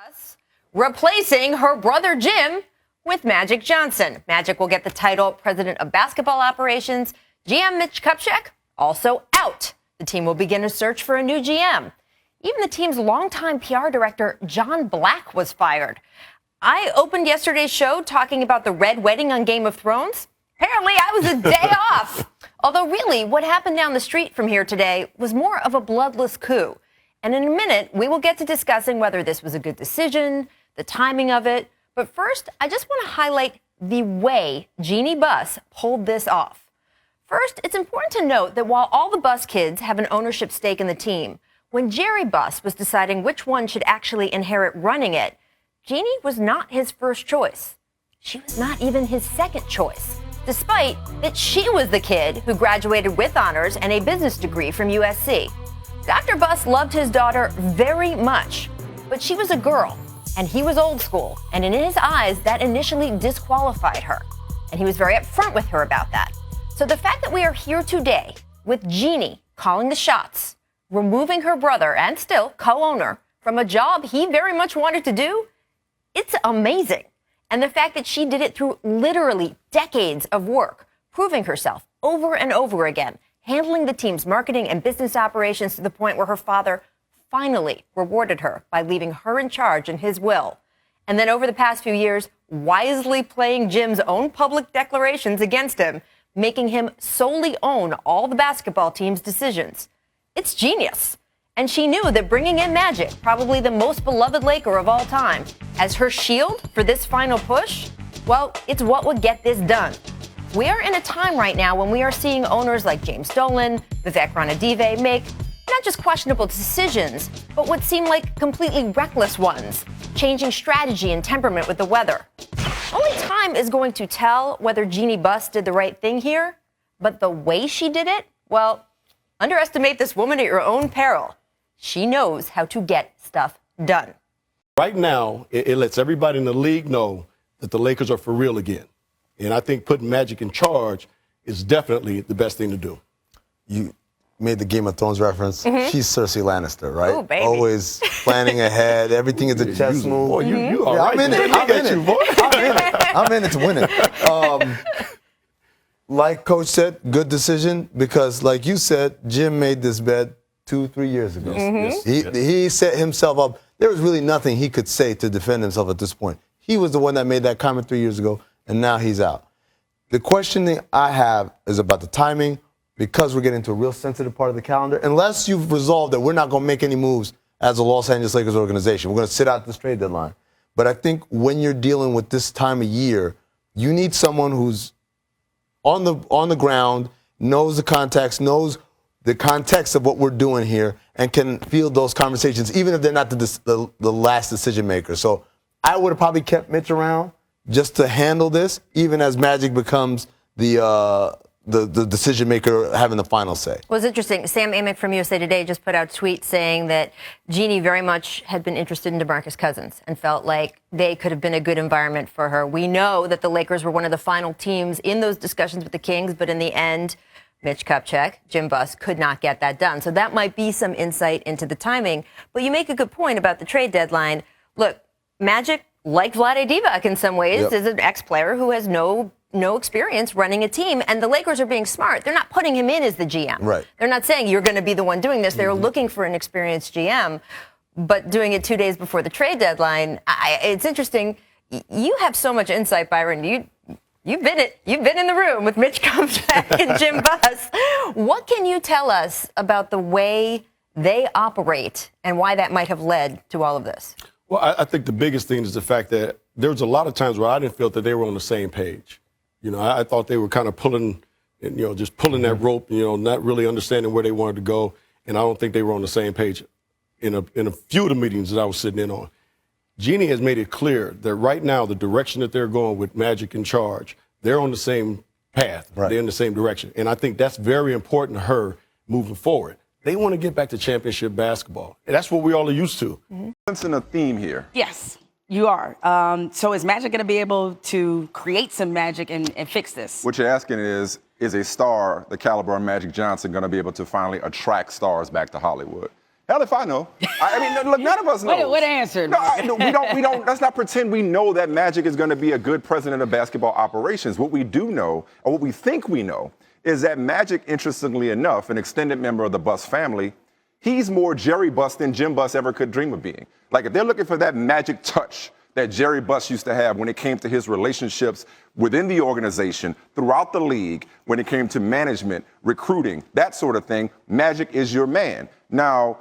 Bus replacing her brother Jim with Magic Johnson. Magic will get the title President of Basketball Operations. GM Mitch Kupchak also out. The team will begin a search for a new GM. Even the team's longtime PR director, John Black, was fired. I opened yesterday's show talking about the Red Wedding on Game of Thrones. Apparently, I was a day off. Although, really, what happened down the street from here today was more of a bloodless coup. And in a minute, we will get to discussing whether this was a good decision, the timing of it. But first, I just want to highlight the way Jeannie Buss pulled this off. First, it's important to note that while all the Buss kids have an ownership stake in the team, when Jerry Buss was deciding which one should actually inherit running it, Jeannie was not his first choice. She was not even his second choice, despite that she was the kid who graduated with honors and a business degree from USC. Dr. Buss loved his daughter very much, but she was a girl, and he was old school, and in his eyes, that initially disqualified her. And he was very upfront with her about that. So the fact that we are here today with Jeannie calling the shots, removing her brother and still co-owner from a job he very much wanted to do, it's amazing. And the fact that she did it through literally decades of work, proving herself over and over again, handling the team's marketing and business operations to the point where her father finally rewarded her by leaving her in charge in his will. And then over the past few years, wisely playing Jim's own public declarations against him, making him solely own all the basketball team's decisions. It's genius. And she knew that bringing in Magic, probably the most beloved Laker of all time, as her shield for this final push, well, it's what would get this done. We are in a time right now when we are seeing owners like James Dolan, Vivek Ranadive make not just questionable decisions, but what seem like completely reckless ones, changing strategy and temperament with the weather. Only time is going to tell whether Jeannie Buss did the right thing here, but the way she did it, well, underestimate this woman at your own peril. She knows how to get stuff done. Right now, it lets everybody in the league know that the Lakers are for real again. And I think putting Magic in charge is definitely the best thing to do. You made the Game of Thrones reference. Mm-hmm. She's Cersei Lannister, right? Ooh, baby. Always planning ahead. Everything is a chess move. Boy, you all right. I'm in it. I'm in it to win it. Like Coach said, good decision because, like you said, Jim made this bet 2-3 years ago. Mm-hmm. He set himself up. There was really nothing he could say to defend himself at this point. He was the one that made that comment 3 years ago, and now he's out. The question that I have is about the timing, because we're getting into a real sensitive part of the calendar. Unless you've resolved that we're not going to make any moves as a Los Angeles Lakers organization, we're going to sit out this trade deadline. But I think when you're dealing with this time of year, you need someone who's on the ground, knows the context, knows the context of what we're doing here, and can field those conversations, even if they're not the last decision maker. So I would have probably kept Mitch around just to handle this, even as Magic becomes the decision maker having the final say. Well, it's interesting. Sam Amick from USA Today just put out a tweet saying that Jeannie very much had been interested in DeMarcus Cousins and felt like they could have been a good environment for her. We know that the Lakers were one of the final teams in those discussions with the Kings, but in the end, Mitch Kupchak, Jim Buss, could not get that done. So that might be some insight into the timing. But you make a good point about the trade deadline. Look, Magic, like Vlade Divac in some ways, is an ex-player who has no experience running a team, and the Lakers are being smart. They're not putting him in as the GM. Right. They're not saying you're going to be the one doing this. They're looking for an experienced GM, but doing it 2 days before the trade deadline, it's interesting. You have so much insight, Byron. You've been in the room with Mitch Kupchak and Jim Buss. What can you tell us about the way they operate and why that might have led to all of this? Well, I think the biggest thing is the fact that there was a lot of times where I didn't feel that they were on the same page. You know, I thought they were kind of pulling, just pulling that rope, not really understanding where they wanted to go. And I don't think they were on the same page in a few of the meetings that I was sitting in on. Jeannie has made it clear that right now the direction that they're going with Magic in charge, they're on the same path. Right. They're in the same direction. And I think that's very important to her moving forward. They want to get back to championship basketball. And that's what we all are used to. Sensing a theme here. Yes, you are. So is Magic going to be able to create some magic and fix this? What you're asking is a star the caliber of Magic Johnson going to be able to finally attract stars back to Hollywood? Hell if I know. I mean, look, none of us know. What answer? No, we don't. Let's not pretend we know that Magic is going to be a good president of basketball operations. What we do know, or what we think we know, is that Magic, interestingly enough, an extended member of the Buss family, he's more Jerry Buss than Jim Buss ever could dream of being. Like, if they're looking for that magic touch that Jerry Buss used to have when it came to his relationships within the organization, throughout the league, when it came to management, recruiting, that sort of thing, Magic is your man. Now,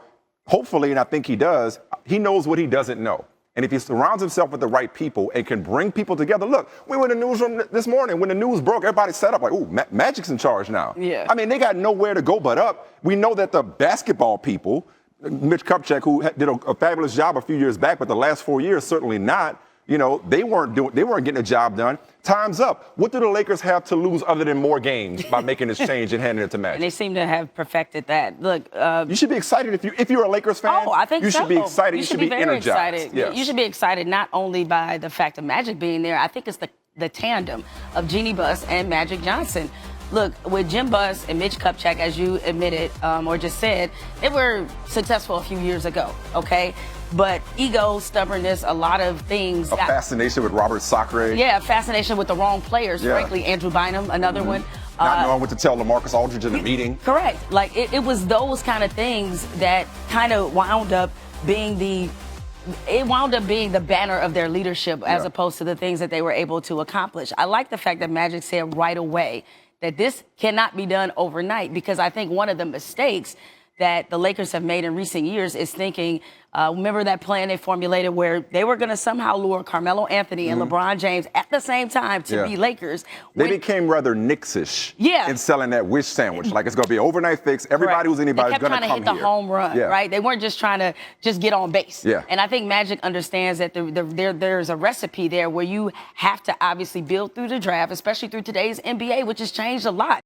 hopefully, and I think he does, he knows what he doesn't know. And if he surrounds himself with the right people and can bring people together, look, we were in the newsroom this morning. When the news broke, everybody set up like, ooh, Magic's in charge now. Yeah. I mean, they got nowhere to go but up. We know that the basketball people, Mitch Kupchak, who did a fabulous job a few years back, but the last 4 years, certainly not. You know, they weren't getting a job done. Time's up. What do the Lakers have to lose other than more games by making this change and handing it to Magic? And they seem to have perfected that. Look, you should be excited if you're a Lakers fan. Oh, I think you so. should be excited. You should be very energized. excited. Yes. You should be excited not only by the fact of Magic being there. I think it's the tandem of Jeannie Buss and Magic Johnson. Look, with Jim Buss and Mitch Kupchak, as you admitted or just said, they were successful a few years ago, okay? But ego, stubbornness, a lot of things. A fascination with Robert Sacre. Yeah, fascination with the wrong players, Yeah. frankly. Andrew Bynum, another one. Not knowing what to tell LaMarcus Aldridge in the meeting. Correct. Like, it was those kind of things that kind of wound up being the banner of their leadership as opposed to the things that they were able to accomplish. I like the fact that Magic said right away that this cannot be done overnight, because I think one of the mistakes that the Lakers have made in recent years is thinking, remember that plan they formulated where they were going to somehow lure Carmelo Anthony and LeBron James at the same time to be Lakers. They became rather Knicks-ish in selling that wish sandwich. Like, it's going to be an overnight fix. Everybody who's anybody's going to come here. They kept trying to hit the home run, right? They weren't just trying to just get on base. Yeah. And I think Magic understands that there's a recipe there where you have to obviously build through the draft, especially through today's NBA, which has changed a lot.